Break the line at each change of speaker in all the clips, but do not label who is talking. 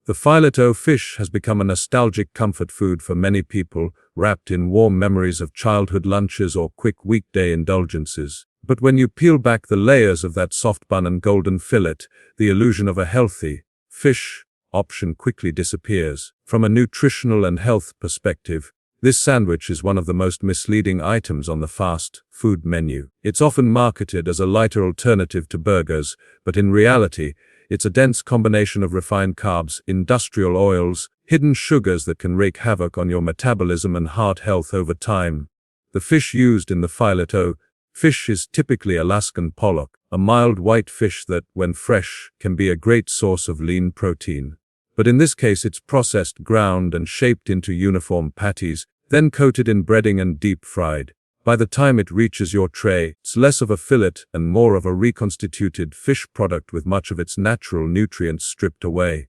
The filet-o fish has become a nostalgic comfort food for many people, wrapped in warm memories of childhood lunches or quick weekday indulgences. But when you peel back the layers of that soft bun and golden fillet, the illusion of a healthy fish option quickly disappears. From a nutritional and health perspective, this sandwich is one of the most misleading items on the fast food menu. It's often marketed as a lighter alternative to burgers, but in reality, it's a dense combination of refined carbs, industrial oils, hidden sugars that can wreak havoc on your metabolism and heart health over time. The fish used in the filet-o fish is typically Alaskan pollock, a mild white fish that, when fresh, can be a great source of lean protein. But in this case it's processed, ground and shaped into uniform patties, then coated in breading and deep fried. By the time it reaches your tray, it's less of a fillet and more of a reconstituted fish product with much of its natural nutrients stripped away.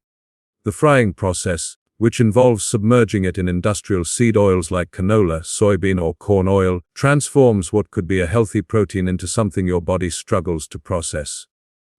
The frying process, which involves submerging it in industrial seed oils like canola, soybean or corn oil, transforms what could be a healthy protein into something your body struggles to process.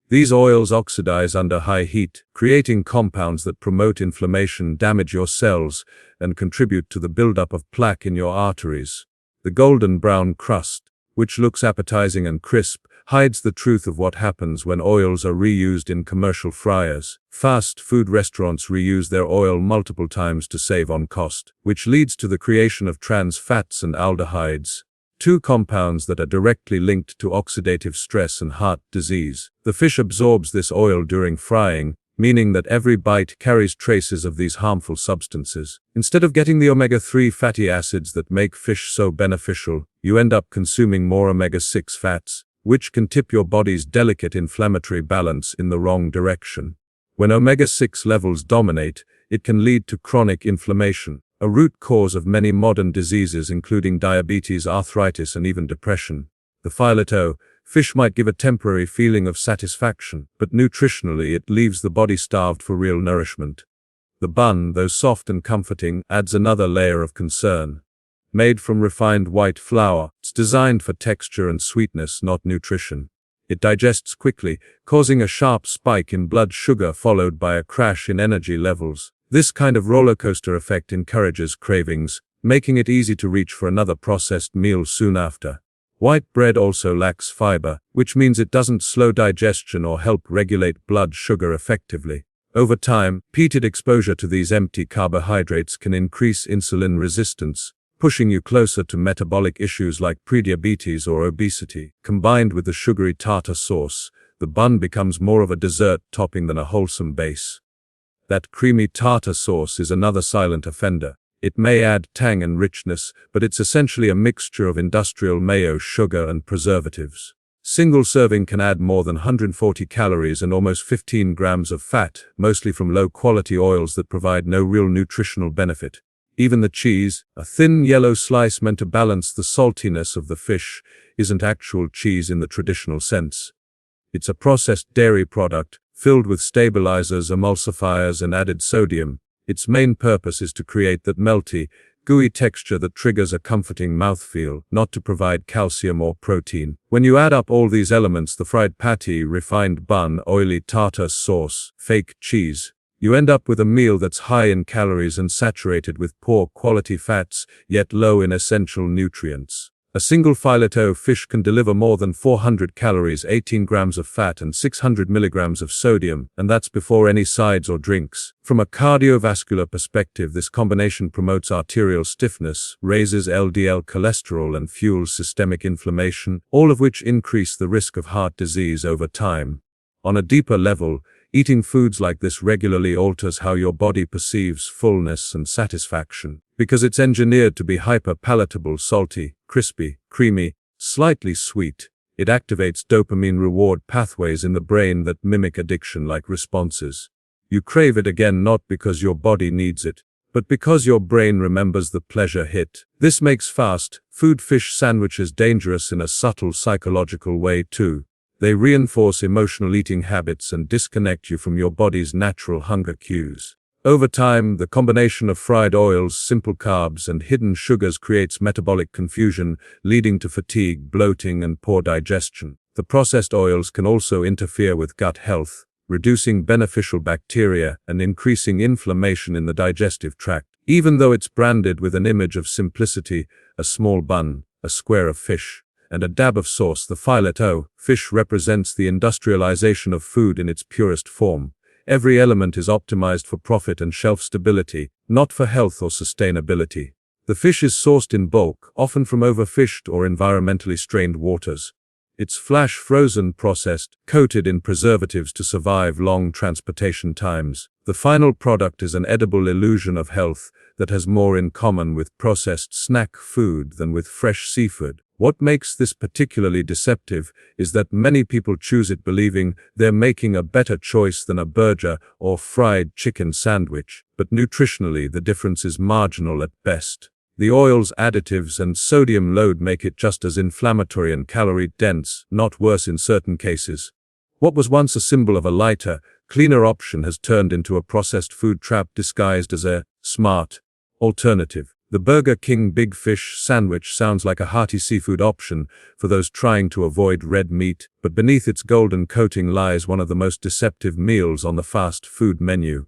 These oils oxidize under high heat, creating compounds that promote inflammation, damage your cells, and contribute to the buildup of plaque in your arteries. The golden brown crust, which looks appetizing and crisp, hides the truth of what happens when oils are reused in commercial fryers. Fast food restaurants reuse their oil multiple times to save on cost, which leads to the creation of trans fats and aldehydes, two compounds that are directly linked to oxidative stress and heart disease. The fish absorbs this oil during frying, meaning that every bite carries traces of these harmful substances. Instead of getting the omega-3 fatty acids that make fish so beneficial, you end up consuming more omega-6 fats, which can tip your body's delicate inflammatory balance in the wrong direction. When omega-6 levels dominate, it can lead to chronic inflammation, a root cause of many modern diseases including diabetes, arthritis, and even depression. The filet-o fish might give a temporary feeling of satisfaction, but nutritionally it leaves the body starved for real nourishment. The bun, though soft and comforting, adds another layer of concern. Made from refined white flour, it's designed for texture and sweetness, not nutrition. It digests quickly, causing a sharp spike in blood sugar followed by a crash in energy levels. This kind of roller coaster effect encourages cravings, making it easy to reach for another processed meal soon after. White bread also lacks fiber, which means it doesn't slow digestion or help regulate blood sugar effectively. Over time, repeated exposure to these empty carbohydrates can increase insulin resistance, pushing you closer to metabolic issues like prediabetes or obesity. Combined with the sugary tartar sauce, the bun becomes more of a dessert topping than a wholesome base. That creamy tartar sauce is another silent offender. It may add tang and richness, but it's essentially a mixture of industrial mayo, sugar, and preservatives. Single serving can add more than 140 calories and almost 15 grams of fat, mostly from low-quality oils that provide no real nutritional benefit. Even the cheese, a thin yellow slice meant to balance the saltiness of the fish, isn't actual cheese in the traditional sense. It's a processed dairy product, filled with stabilizers, emulsifiers, and added sodium. Its main purpose is to create that melty, gooey texture that triggers a comforting mouthfeel, not to provide calcium or protein. When you add up all these elements, the fried patty, refined bun, oily tartar sauce, fake cheese, you end up with a meal that's high in calories and saturated with poor quality fats, yet low in essential nutrients. A single filet-o fish can deliver more than 400 calories, 18 grams of fat, and 600 milligrams of sodium, and that's before any sides or drinks. From a cardiovascular perspective, this combination promotes arterial stiffness, raises LDL cholesterol, and fuels systemic inflammation, all of which increase the risk of heart disease over time. On a deeper level, eating foods like this regularly alters how your body perceives fullness and satisfaction. Because it's engineered to be hyper-palatable, salty, crispy, creamy, slightly sweet, it activates dopamine reward pathways in the brain that mimic addiction-like responses. You crave it again not because your body needs it, but because your brain remembers the pleasure hit. This makes fast food fish sandwiches dangerous in a subtle psychological way too. They reinforce emotional eating habits and disconnect you from your body's natural hunger cues. Over time, the combination of fried oils, simple carbs, and hidden sugars creates metabolic confusion, leading to fatigue, bloating, and poor digestion. The processed oils can also interfere with gut health, reducing beneficial bacteria and increasing inflammation in the digestive tract. Even though it's branded with an image of simplicity, a small bun, a square of fish, and a dab of sauce, the filet-o fish represents the industrialization of food in its purest form. Every element is optimized for profit and shelf stability, not for health or sustainability. The fish is sourced in bulk, often from overfished or environmentally strained waters. It's flash frozen, processed, coated in preservatives to survive long transportation times. The final product is an edible illusion of health that has more in common with processed snack food than with fresh seafood. What makes this particularly deceptive is that many people choose it believing they're making a better choice than a burger or fried chicken sandwich, but nutritionally the difference is marginal at best. The oils, additives, and sodium load make it just as inflammatory and calorie-dense, not worse in certain cases. What was once a symbol of a lighter, cleaner option has turned into a processed food trap disguised as a smart alternative. The Burger King Big Fish sandwich sounds like a hearty seafood option for those trying to avoid red meat, but beneath its golden coating lies one of the most deceptive meals on the fast food menu.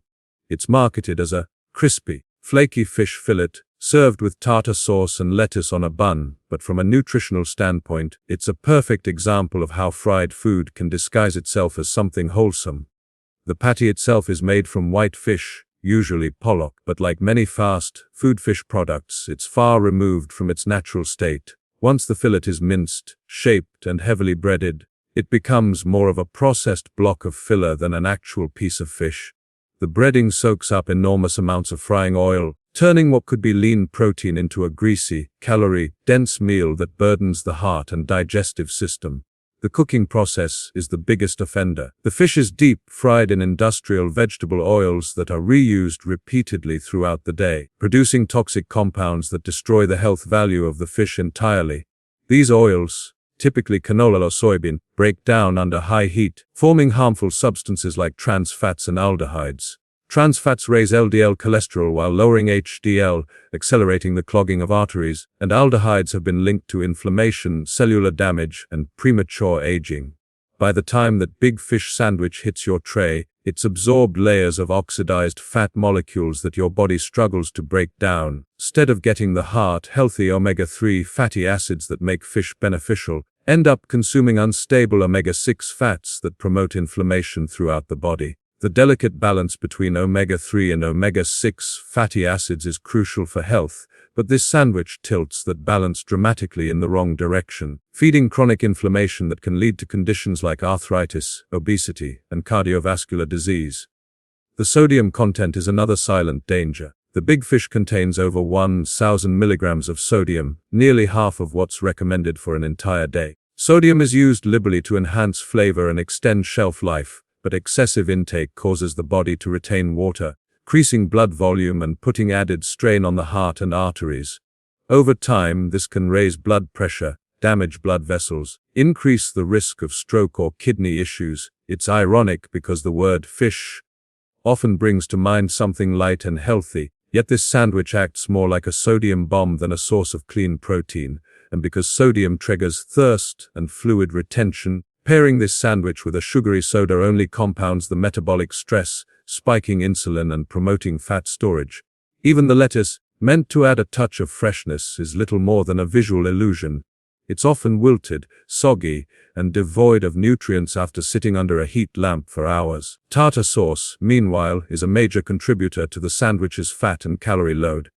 It's marketed as a crispy, flaky fish fillet, served with tartar sauce and lettuce on a bun, but from a nutritional standpoint, it's a perfect example of how fried food can disguise itself as something wholesome. The patty itself is made from white fish, usually pollock, but like many fast food fish products, it's far removed from its natural state. Once the fillet is minced, shaped, and heavily breaded, it becomes more of a processed block of filler than an actual piece of fish. The breading soaks up enormous amounts of frying oil, turning what could be lean protein into a greasy, calorie-dense meal that burdens the heart and digestive system. The cooking process is the biggest offender. The fish is deep-fried in industrial vegetable oils that are reused repeatedly throughout the day, producing toxic compounds that destroy the health value of the fish entirely. These oils, typically canola or soybean, break down under high heat, forming harmful substances like trans fats and aldehydes. Trans fats raise LDL cholesterol while lowering HDL, accelerating the clogging of arteries, and aldehydes have been linked to inflammation, cellular damage, and premature aging. By the time that Big Fish sandwich hits your tray, it's absorbed layers of oxidized fat molecules that your body struggles to break down. Instead of getting the heart-healthy omega-3 fatty acids that make fish beneficial, end up consuming unstable omega-6 fats that promote inflammation throughout the body. The delicate balance between omega-3 and omega-6 fatty acids is crucial for health, but this sandwich tilts that balance dramatically in the wrong direction, feeding chronic inflammation that can lead to conditions like arthritis, obesity, and cardiovascular disease. The sodium content is another silent danger. The Big Fish contains over 1,000 milligrams of sodium, nearly half of what's recommended for an entire day. Sodium is used liberally to enhance flavor and extend shelf life, but excessive intake causes the body to retain water, increasing blood volume and putting added strain on the heart and arteries. Over time, this can raise blood pressure, damage blood vessels, increase the risk of stroke or kidney issues. It's ironic because the word fish often brings to mind something light and healthy, yet this sandwich acts more like a sodium bomb than a source of clean protein, and because sodium triggers thirst and fluid retention, pairing this sandwich with a sugary soda only compounds the metabolic stress, spiking insulin and promoting fat storage. Even the lettuce, meant to add a touch of freshness, is little more than a visual illusion. It's often wilted, soggy, and devoid of nutrients after sitting under a heat lamp for hours. Tartar sauce, meanwhile, is a major contributor to the sandwich's fat and calorie load.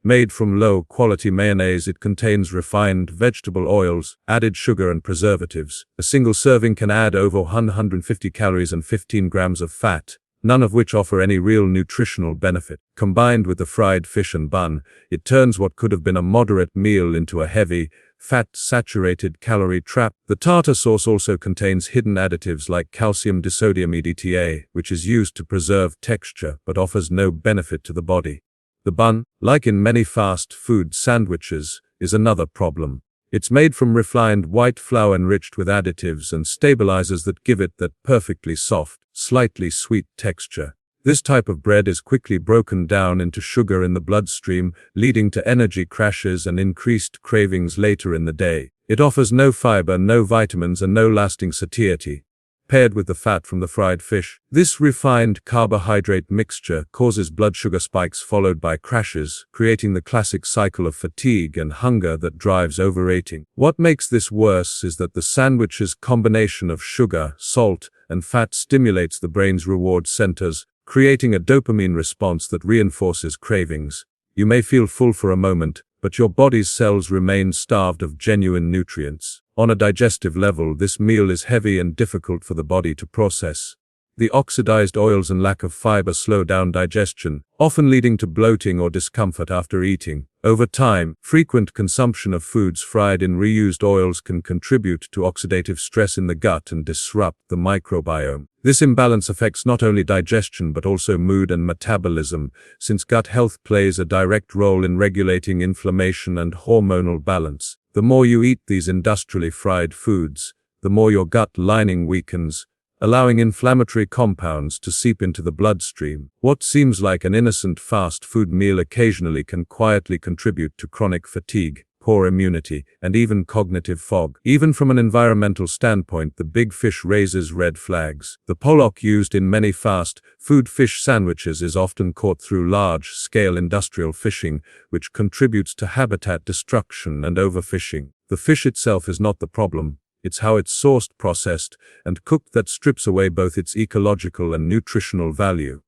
Made from low-quality mayonnaise, it contains refined vegetable oils, added sugar and preservatives. A single serving can add over 150 calories and 15 grams of fat, none of which offer any real nutritional benefit. Combined with the fried fish and bun, it turns what could have been a moderate meal into a heavy, fat-saturated calorie trap. The tartar sauce also contains hidden additives like calcium disodium EDTA, which is used to preserve texture but offers no benefit to the body. The bun, like in many fast food sandwiches, is another problem. It's made from refined white flour enriched with additives and stabilizers that give it that perfectly soft, slightly sweet texture. This type of bread is quickly broken down into sugar in the bloodstream, leading to energy crashes and increased cravings later in the day. It offers no fiber, no vitamins, and no lasting satiety. paired with the fat from the fried fish. This refined carbohydrate mixture causes blood sugar spikes followed by crashes, creating the classic cycle of fatigue and hunger that drives overeating. What makes this worse is that the sandwich's combination of sugar, salt, and fat stimulates the brain's reward centers, creating a dopamine response that reinforces cravings. You may feel full for a moment, but your body's cells remain starved of genuine nutrients. On a digestive level, this meal is heavy and difficult for the body to process. The oxidized oils and lack of fiber slow down digestion, often leading to bloating or discomfort after eating. Over time, frequent consumption of foods fried in reused oils can contribute to oxidative stress in the gut and disrupt the microbiome. This imbalance affects not only digestion but also mood and metabolism, since gut health plays a direct role in regulating inflammation and hormonal balance. The more you eat these industrially fried foods, the more your gut lining weakens, allowing inflammatory compounds to seep into the bloodstream. What seems like an innocent fast food meal occasionally can quietly contribute to chronic fatigue, poor immunity, and even cognitive fog. Even from an environmental standpoint, the big fish raises red flags. The pollock used in many fast food fish sandwiches is often caught through large-scale industrial fishing, which contributes to habitat destruction and overfishing. The fish itself is not the problem. It's how it's sourced, processed, and cooked that strips away both its ecological and nutritional value.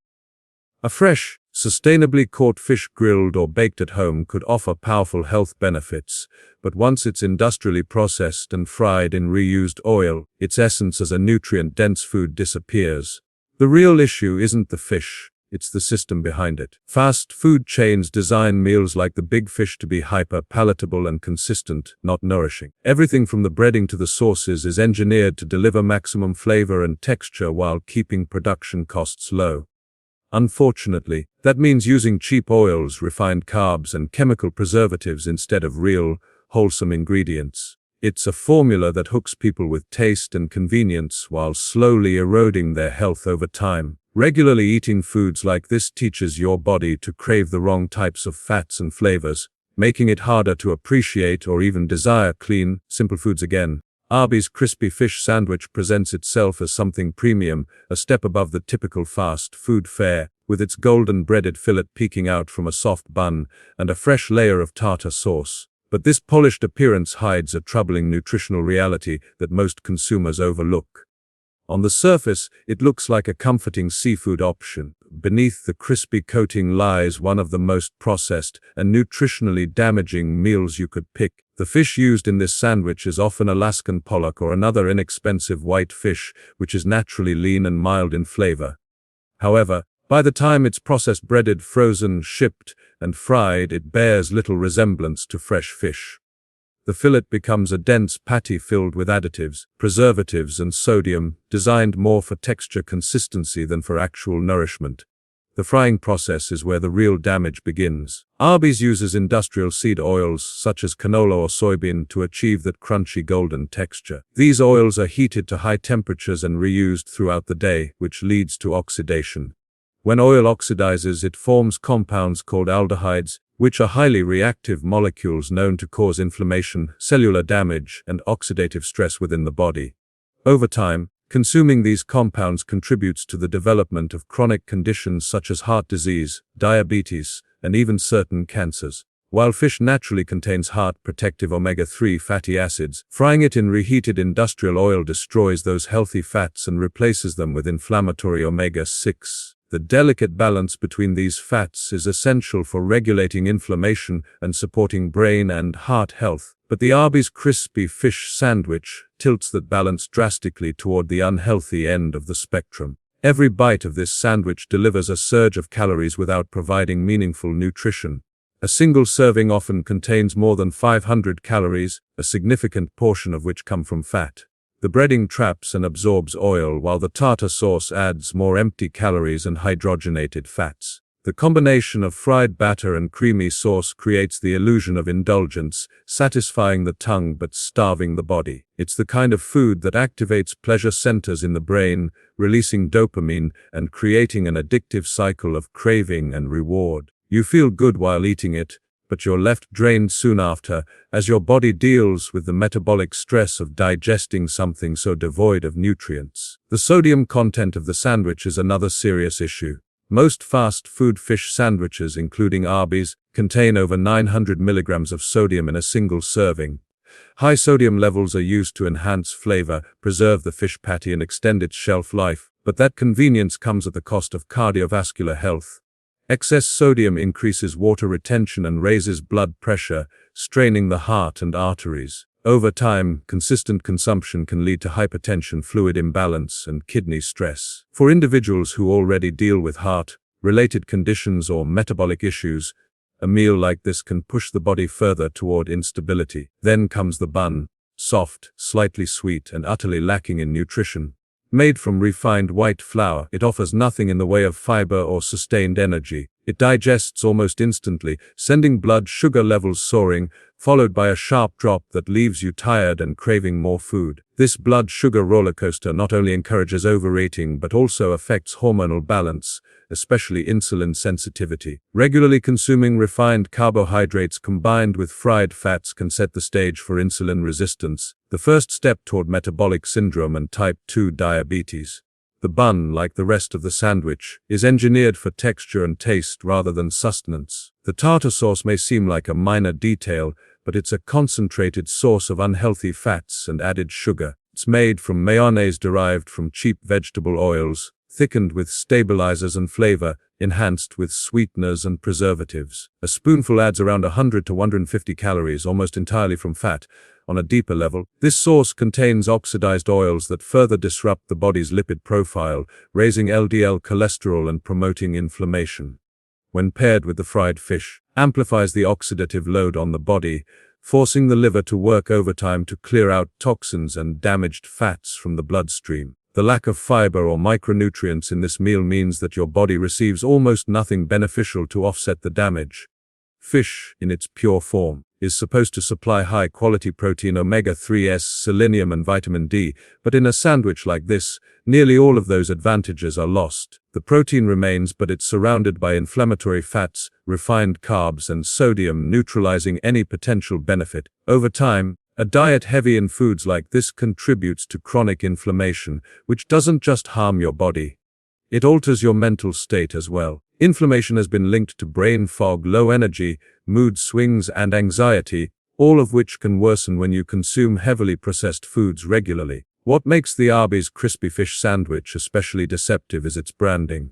A fresh, sustainably caught fish grilled or baked at home could offer powerful health benefits, but once it's industrially processed and fried in reused oil, its essence as a nutrient-dense food disappears. The real issue isn't the fish. It's the system behind it. Fast food chains design meals like the big fish to be hyper-palatable and consistent, not nourishing. Everything from the breading to the sauces is engineered to deliver maximum flavor and texture while keeping production costs low. Unfortunately, that means using cheap oils, refined carbs, and chemical preservatives instead of real, wholesome ingredients. It's a formula that hooks people with taste and convenience while slowly eroding their health over time. Regularly eating foods like this teaches your body to crave the wrong types of fats and flavors, making it harder to appreciate or even desire clean, simple foods again. Arby's crispy fish sandwich presents itself as something premium, a step above the typical fast food fare, with its golden breaded fillet peeking out from a soft bun and a fresh layer of tartar sauce. But this polished appearance hides a troubling nutritional reality that most consumers overlook. On the surface, it looks like a comforting seafood option. Beneath the crispy coating lies one of the most processed and nutritionally damaging meals you could pick. The fish used in this sandwich is often Alaskan pollock or another inexpensive white fish, which is naturally lean and mild in flavor. However, by the time it's processed, breaded, frozen, shipped, and fried, it bears little resemblance to fresh fish. The fillet becomes a dense patty filled with additives, preservatives, and sodium, designed more for texture consistency than for actual nourishment. The frying process is where the real damage begins. Arby's uses industrial seed oils such as canola or soybean to achieve that crunchy golden texture. These oils are heated to high temperatures and reused throughout the day, which leads to oxidation. When oil oxidizes, it forms compounds called aldehydes, which are highly reactive molecules known to cause inflammation, cellular damage, and oxidative stress within the body. Over time, consuming these compounds contributes to the development of chronic conditions such as heart disease, diabetes, and even certain cancers. While fish naturally contains heart-protective omega-3 fatty acids, frying it in reheated industrial oil destroys those healthy fats and replaces them with inflammatory omega-6. The delicate balance between these fats is essential for regulating inflammation and supporting brain and heart health. But the Arby's crispy fish sandwich tilts that balance drastically toward the unhealthy end of the spectrum. Every bite of this sandwich delivers a surge of calories without providing meaningful nutrition. A single serving often contains more than 500 calories, a significant portion of which come from fat. The breading traps and absorbs oil, while the tartar sauce adds more empty calories and hydrogenated fats. The combination of fried batter and creamy sauce creates the illusion of indulgence, satisfying the tongue but starving the body. It's the kind of food that activates pleasure centers in the brain, releasing dopamine and creating an addictive cycle of craving and reward. You feel good while eating it, but you're left drained soon after, as your body deals with the metabolic stress of digesting something so devoid of nutrients. The sodium content of the sandwich is another serious issue. Most fast food fish sandwiches, including Arby's, contain over 900 milligrams of sodium in a single serving. High sodium levels are used to enhance flavor, preserve the fish patty, and extend its shelf life, but that convenience comes at the cost of cardiovascular health. Excess sodium increases water retention and raises blood pressure, straining the heart and arteries. Over time, consistent consumption can lead to hypertension, fluid imbalance, and kidney stress. For individuals who already deal with heart-related conditions or metabolic issues, a meal like this can push the body further toward instability. Then comes the bun, soft, slightly sweet, and utterly lacking in nutrition. Made from refined white flour, it offers nothing in the way of fiber or sustained energy. It digests almost instantly, sending blood sugar levels soaring, followed by a sharp drop that leaves you tired and craving more food. This blood sugar rollercoaster not only encourages overeating but also affects hormonal balance, especially insulin sensitivity. Regularly consuming refined carbohydrates combined with fried fats can set the stage for insulin resistance, the first step toward metabolic syndrome and type 2 diabetes. The bun, like the rest of the sandwich, is engineered for texture and taste rather than sustenance. The tartar sauce may seem like a minor detail, but it's a concentrated source of unhealthy fats and added sugar. It's made from mayonnaise derived from cheap vegetable oils, thickened with stabilizers and flavor, enhanced with sweeteners and preservatives. A spoonful adds around 100 to 150 calories, almost entirely from fat. On a deeper level, this sauce contains oxidized oils that further disrupt the body's lipid profile, raising LDL cholesterol and promoting inflammation. When paired with the fried fish, amplifies the oxidative load on the body, forcing the liver to work overtime to clear out toxins and damaged fats from the bloodstream. The lack of fiber or micronutrients in this meal means that your body receives almost nothing beneficial to offset the damage. Fish, in its pure form, is supposed to supply high-quality protein, omega-3s, selenium, and vitamin D, but in a sandwich like this, nearly all of those advantages are lost. The protein remains, but it's surrounded by inflammatory fats, refined carbs, and sodium, neutralizing any potential benefit. Over time, a diet heavy in foods like this contributes to chronic inflammation, which doesn't just harm your body. It alters your mental state as well. Inflammation has been linked to brain fog, low energy, mood swings, and anxiety, all of which can worsen when you consume heavily processed foods regularly. What makes the Arby's crispy fish sandwich especially deceptive is its branding.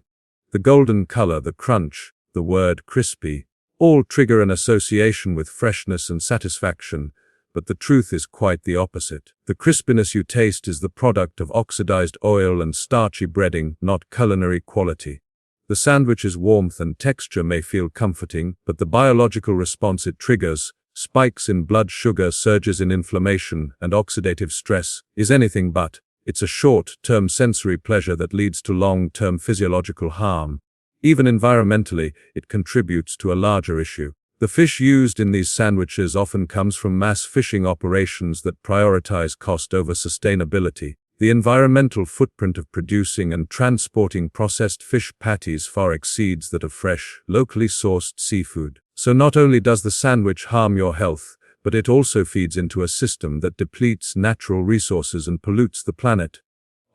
The golden color, the crunch, the word crispy, all trigger an association with freshness and satisfaction, but the truth is quite the opposite. The crispiness you taste is the product of oxidized oil and starchy breading, not culinary quality. The sandwich's warmth and texture may feel comforting, but the biological response it triggers, spikes in blood sugar, surges in inflammation, and oxidative stress, is anything but. It's a short-term sensory pleasure that leads to long-term physiological harm. Even environmentally, it contributes to a larger issue. The fish used in these sandwiches often comes from mass fishing operations that prioritize cost over sustainability. The environmental footprint of producing and transporting processed fish patties far exceeds that of fresh, locally sourced seafood. So not only does the sandwich harm your health, but it also feeds into a system that depletes natural resources and pollutes the planet.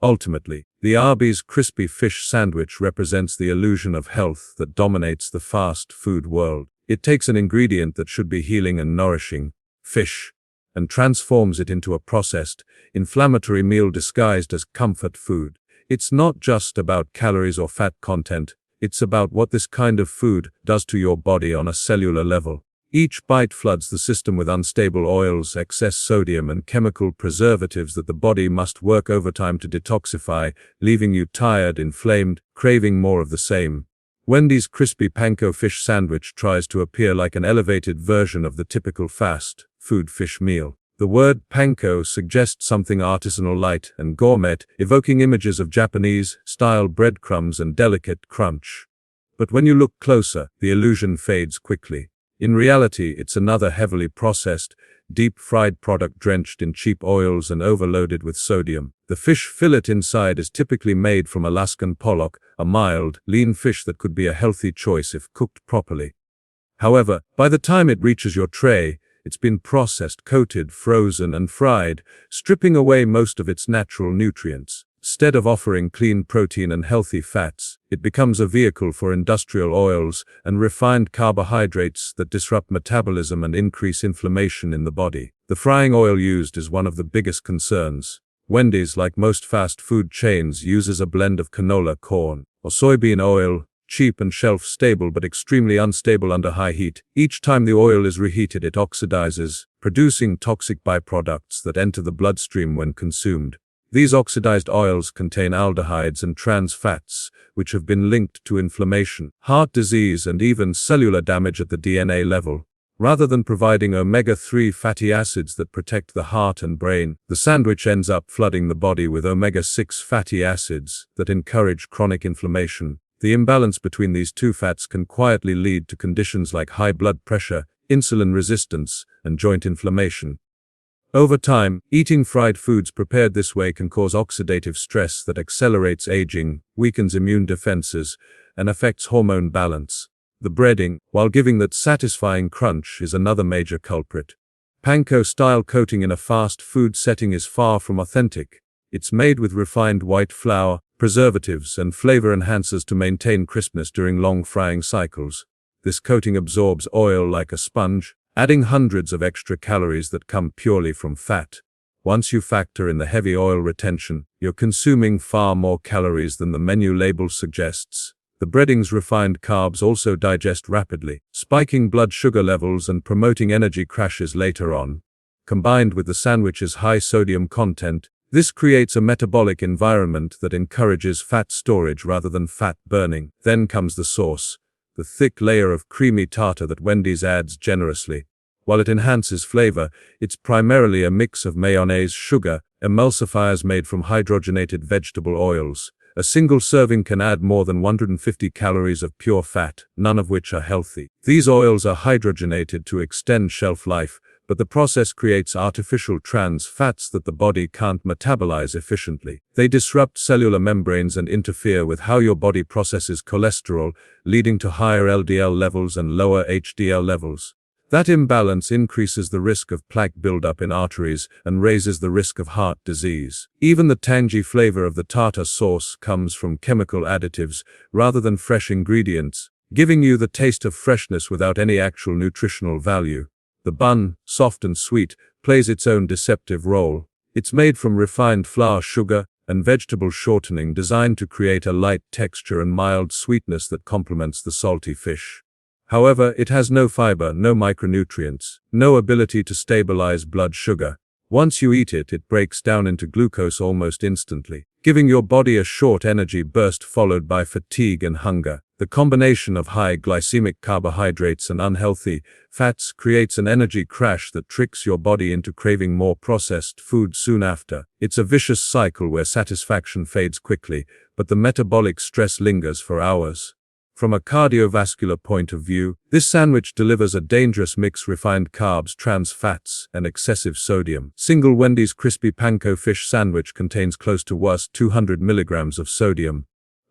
Ultimately, the Arby's crispy fish sandwich represents the illusion of health that dominates the fast food world. It takes an ingredient that should be healing and nourishing, fish, and transforms it into a processed, inflammatory meal disguised as comfort food. It's not just about calories or fat content, it's about what this kind of food does to your body on a cellular level. Each bite floods the system with unstable oils, excess sodium, and chemical preservatives that the body must work overtime to detoxify, leaving you tired, inflamed, craving more of the same. Wendy's crispy panko fish sandwich tries to appear like an elevated version of the typical fast food fish meal. The word panko suggests something artisanal, light, and gourmet, evoking images of Japanese-style breadcrumbs and delicate crunch. But when you look closer, the illusion fades quickly. In reality, it's another heavily processed, deep-fried product drenched in cheap oils and overloaded with sodium. The fish fillet inside is typically made from Alaskan pollock, a mild, lean fish that could be a healthy choice if cooked properly. However, by the time it reaches your tray, it's been processed, coated, frozen, and fried, stripping away most of its natural nutrients. Instead of offering clean protein and healthy fats, it becomes a vehicle for industrial oils and refined carbohydrates that disrupt metabolism and increase inflammation in the body. The frying oil used is one of the biggest concerns. Wendy's, like most fast food chains, uses a blend of canola, corn, or soybean oil, cheap and shelf-stable but extremely unstable under high heat. Each time the oil is reheated, it oxidizes, producing toxic byproducts that enter the bloodstream when consumed. These oxidized oils contain aldehydes and trans fats, which have been linked to inflammation, heart disease, and even cellular damage at the DNA level. Rather than providing omega-3 fatty acids that protect the heart and brain, the sandwich ends up flooding the body with omega-6 fatty acids that encourage chronic inflammation. The imbalance between these two fats can quietly lead to conditions like high blood pressure, insulin resistance, and joint inflammation. Over time, eating fried foods prepared this way can cause oxidative stress that accelerates aging, weakens immune defenses, and affects hormone balance. The breading, while giving that satisfying crunch, is another major culprit. Panko-style coating in a fast food setting is far from authentic. It's made with refined white flour, preservatives, and flavor enhancers to maintain crispness during long frying cycles. This coating absorbs oil like a sponge, adding hundreds of extra calories that come purely from fat. Once you factor in the heavy oil retention, you're consuming far more calories than the menu label suggests. The breading's refined carbs also digest rapidly, spiking blood sugar levels and promoting energy crashes later on. Combined with the sandwich's high sodium content, this creates a metabolic environment that encourages fat storage rather than fat burning. Then comes the sauce, the thick layer of creamy tartar that Wendy's adds generously. While it enhances flavor, it's primarily a mix of mayonnaise, sugar, emulsifiers made from hydrogenated vegetable oils. A single serving can add more than 150 calories of pure fat, none of which are healthy. These oils are hydrogenated to extend shelf life, but the process creates artificial trans fats that the body can't metabolize efficiently. They disrupt cellular membranes and interfere with how your body processes cholesterol, leading to higher LDL levels and lower HDL levels. That imbalance increases the risk of plaque buildup in arteries and raises the risk of heart disease. Even the tangy flavor of the tartar sauce comes from chemical additives rather than fresh ingredients, giving you the taste of freshness without any actual nutritional value. The bun, soft and sweet, plays its own deceptive role. It's made from refined flour, sugar, and vegetable shortening designed to create a light texture and mild sweetness that complements the salty fish. However, it has no fiber, no micronutrients, no ability to stabilize blood sugar. Once you eat it, it breaks down into glucose almost instantly, giving your body a short energy burst followed by fatigue and hunger. The combination of high glycemic carbohydrates and unhealthy fats creates an energy crash that tricks your body into craving more processed food soon after. It's a vicious cycle where satisfaction fades quickly, but the metabolic stress lingers for hours. From a cardiovascular point of view, this sandwich delivers a dangerous mix: refined carbs, trans fats, and excessive sodium. Single Wendy's crispy panko fish sandwich contains close to 200 milligrams of sodium,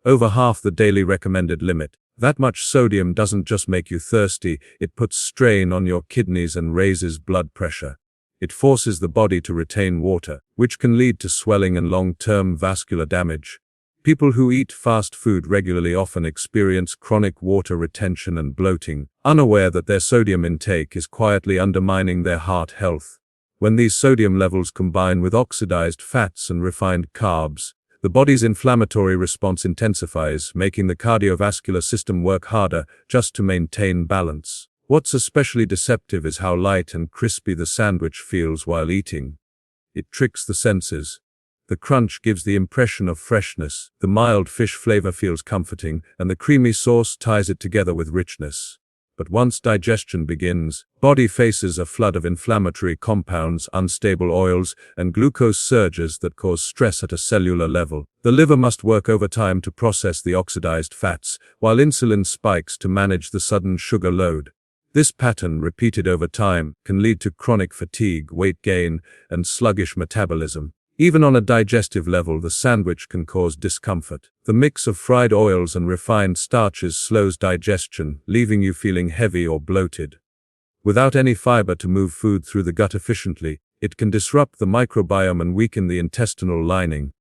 over half the daily recommended limit. That much sodium doesn't just make you thirsty, it puts strain on your kidneys and raises blood pressure. It forces the body to retain water, which can lead to swelling and long-term vascular damage. People who eat fast food regularly often experience chronic water retention and bloating, unaware that their sodium intake is quietly undermining their heart health. When these sodium levels combine with oxidized fats and refined carbs, the body's inflammatory response intensifies, making the cardiovascular system work harder just to maintain balance. What's especially deceptive is how light and crispy the sandwich feels while eating. It tricks the senses. The crunch gives the impression of freshness, the mild fish flavor feels comforting, and the creamy sauce ties it together with richness. But once digestion begins, body faces a flood of inflammatory compounds, unstable oils, and glucose surges that cause stress at a cellular level. The liver must work overtime to process the oxidized fats, while insulin spikes to manage the sudden sugar load. This pattern, repeated over time, can lead to chronic fatigue, weight gain, and sluggish metabolism. Even on a digestive level, the sandwich can cause discomfort. The mix of fried oils and refined starches slows digestion, leaving you feeling heavy or bloated. Without any fiber to move food through the gut efficiently, it can disrupt the microbiome and weaken the intestinal lining.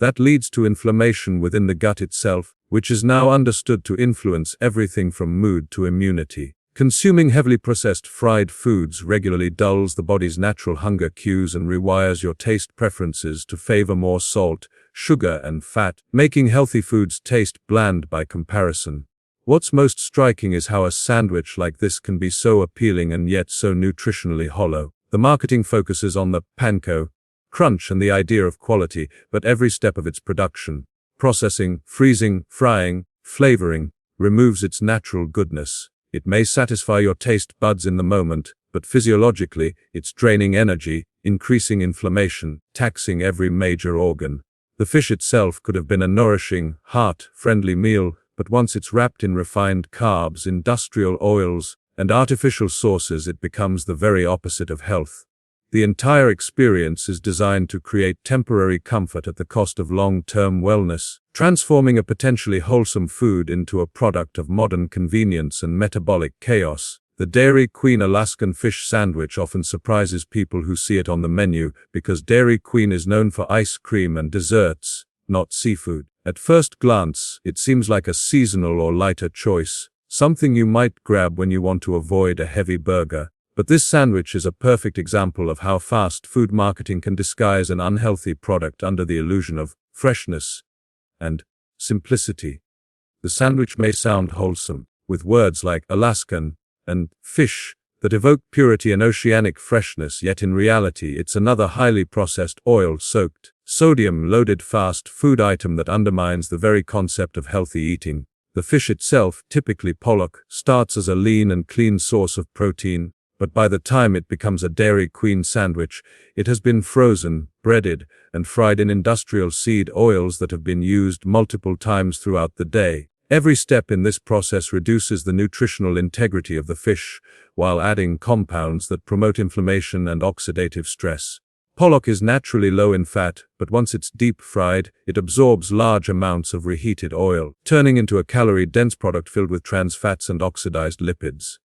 That leads to inflammation within the gut itself, which is now understood to influence everything from mood to immunity. Consuming heavily processed fried foods regularly dulls the body's natural hunger cues and rewires your taste preferences to favor more salt, sugar, and fat, making healthy foods taste bland by comparison. What's most striking is how a sandwich like this can be so appealing and yet so nutritionally hollow. The marketing focuses on the panko, crunch, and the idea of quality, but every step of its production, processing, freezing, frying, flavoring, removes its natural goodness. It may satisfy your taste buds in the moment, but physiologically, it's draining energy, increasing inflammation, taxing every major organ. The fish itself could have been a nourishing, heart-friendly meal, but once it's wrapped in refined carbs, industrial oils, and artificial sauces, it becomes the very opposite of health. The entire experience is designed to create temporary comfort at the cost of long-term wellness, transforming a potentially wholesome food into a product of modern convenience and metabolic chaos. The Dairy Queen Alaskan fish sandwich often surprises people who see it on the menu because Dairy Queen is known for ice cream and desserts, not seafood. At first glance, it seems like a seasonal or lighter choice, something you might grab when you want to avoid a heavy burger. But this sandwich is a perfect example of how fast food marketing can disguise an unhealthy product under the illusion of freshness and simplicity. The sandwich may sound wholesome, with words like Alaskan and fish that evoke purity and oceanic freshness, yet in reality it's another highly processed, oil-soaked, sodium-loaded fast food item that undermines the very concept of healthy eating. The fish itself, typically pollock, starts as a lean and clean source of protein, but by the time it becomes a Dairy Queen sandwich, it has been frozen, breaded, and fried in industrial seed oils that have been used multiple times throughout the day. Every step in this process reduces the nutritional integrity of the fish, while adding compounds that promote inflammation and oxidative stress. Pollock is naturally low in fat, but once it's deep fried, it absorbs large amounts of reheated oil, turning into a calorie-dense product filled with trans fats and oxidized lipids.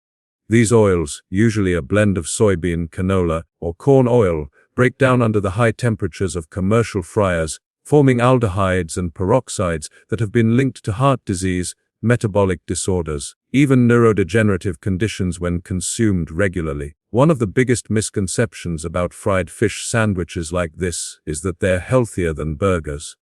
These oils, usually a blend of soybean, canola, or corn oil, break down under the high temperatures of commercial fryers, forming aldehydes and peroxides that have been linked to heart disease, metabolic disorders, even neurodegenerative conditions when consumed regularly. One of the biggest misconceptions about fried fish sandwiches like this is that they're healthier than burgers.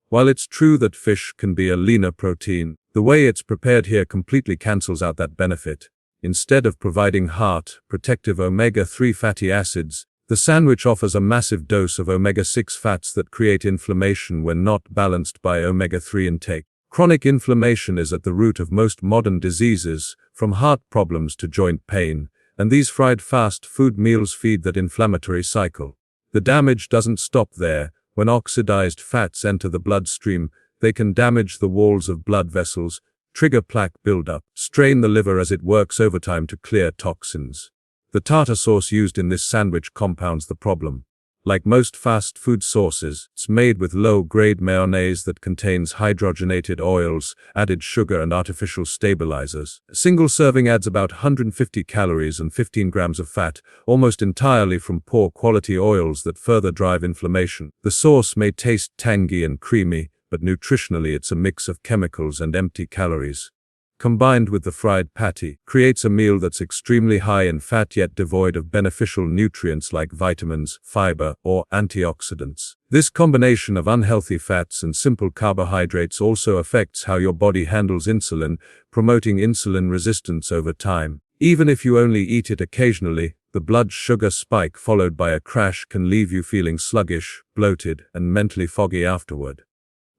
While it's true that fish can be a leaner protein, the way it's prepared here completely cancels out that benefit. Instead of providing heart-protective omega-3 fatty acids, the sandwich offers a massive dose of omega-6 fats that create inflammation when not balanced by omega-3 intake. Chronic inflammation is at the root of most modern diseases, from heart problems to joint pain, and these fried fast food meals feed that inflammatory cycle. The damage doesn't stop there. When oxidized fats enter the bloodstream, they can damage the walls of blood vessels, trigger plaque buildup, strain the liver as it works overtime to clear toxins. The tartar sauce used in this sandwich compounds the problem. Like most fast food sauces, it's made with low-grade mayonnaise that contains hydrogenated oils, added sugar, and artificial stabilizers. A single serving adds about 150 calories and 15 grams of fat, almost entirely from poor-quality oils that further drive inflammation. The sauce may taste tangy and creamy, but nutritionally it's a mix of chemicals and empty calories. Combined with the fried patty, creates a meal that's extremely high in fat yet devoid of beneficial nutrients like vitamins, fiber, or antioxidants. This combination of unhealthy fats and simple carbohydrates also affects how your body handles insulin, promoting insulin resistance over time. Even if you only eat it occasionally, the blood sugar spike followed by a crash can leave you feeling sluggish, bloated, and mentally foggy afterward.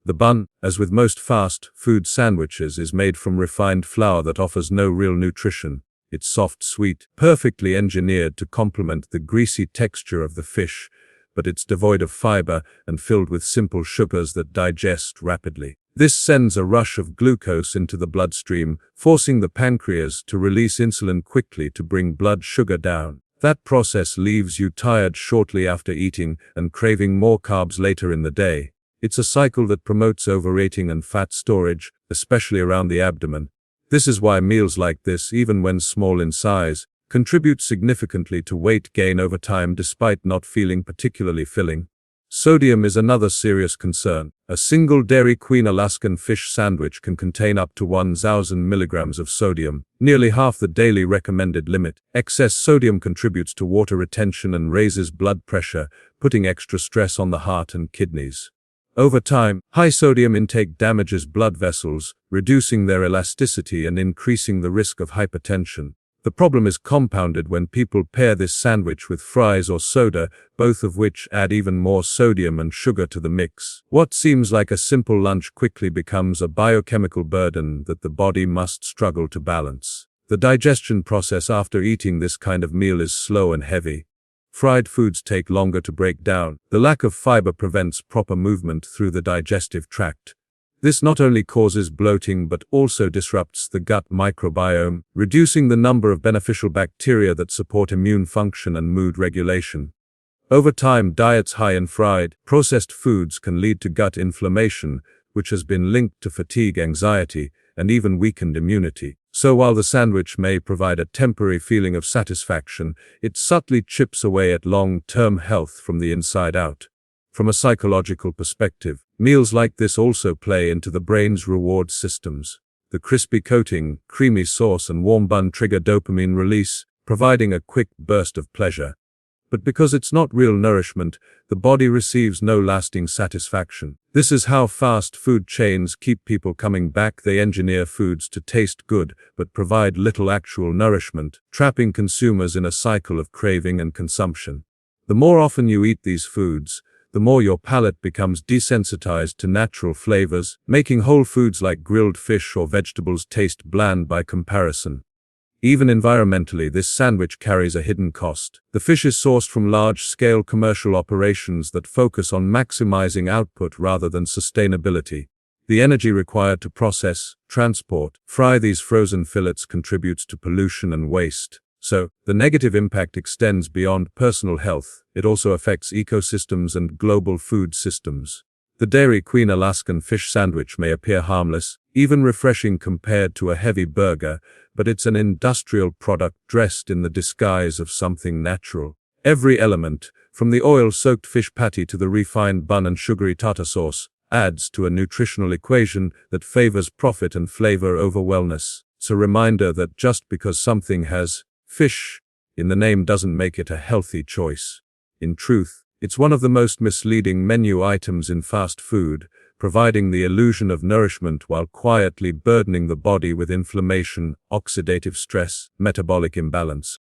The bun, as with most fast food sandwiches, is made from refined flour that offers no real nutrition. It's soft, sweet, perfectly engineered to complement the greasy texture of the fish, but it's devoid of fiber and filled with simple sugars that digest rapidly. This sends a rush of glucose into the bloodstream, forcing the pancreas to release insulin quickly to bring blood sugar down. That process leaves you tired shortly after eating and craving more carbs later in the day. It's a cycle that promotes overeating and fat storage, especially around the abdomen. This is why meals like this, even when small in size, contribute significantly to weight gain over time despite not feeling particularly filling. Sodium is another serious concern. A single Dairy Queen Alaskan fish sandwich can contain up to 1,000 milligrams of sodium, nearly half the daily recommended limit. Excess sodium contributes to water retention and raises blood pressure, putting extra stress on the heart and kidneys. Over time, high sodium intake damages blood vessels, reducing their elasticity and increasing the risk of hypertension. The problem is compounded when people pair this sandwich with fries or soda, both of which add even more sodium and sugar to the mix. What seems like a simple lunch quickly becomes a biochemical burden that the body must struggle to balance. The digestion process after eating this kind of meal is slow and heavy. Fried foods take longer to break down. The lack of fiber prevents proper movement through the digestive tract. This not only causes bloating but also disrupts the gut microbiome, reducing the number of beneficial bacteria that support immune function and mood regulation. Over time, diets high in fried, processed foods can lead to gut inflammation, which has been linked to fatigue, anxiety, and even weakened immunity. So while the sandwich may provide a temporary feeling of satisfaction, it subtly chips away at long-term health from the inside out. From a psychological perspective, meals like this also play into the brain's reward systems. The crispy coating, creamy sauce, and warm bun trigger dopamine release, providing a quick burst of pleasure. But because it's not real nourishment, the body receives no lasting satisfaction. This is how fast food chains keep people coming back. They engineer foods to taste good, but provide little actual nourishment, trapping consumers in a cycle of craving and consumption. The more often you eat these foods, the more your palate becomes desensitized to natural flavors, making whole foods like grilled fish or vegetables taste bland by comparison. Even environmentally, this sandwich carries a hidden cost. The fish is sourced from large-scale commercial operations that focus on maximizing output rather than sustainability. The energy required to process, transport, fry these frozen fillets contributes to pollution and waste. So, the negative impact extends beyond personal health. It also affects ecosystems and global food systems. The Dairy Queen Alaskan fish sandwich may appear harmless, even refreshing compared to a heavy burger, but it's an industrial product dressed in the disguise of something natural. Every element, from the oil-soaked fish patty to the refined bun and sugary tartar sauce, adds to a nutritional equation that favors profit and flavor over wellness. It's a reminder that just because something has fish in the name doesn't make it a healthy choice. In truth, it's one of the most misleading menu items in fast food, providing the illusion of nourishment while quietly burdening the body with inflammation, oxidative stress, metabolic imbalance.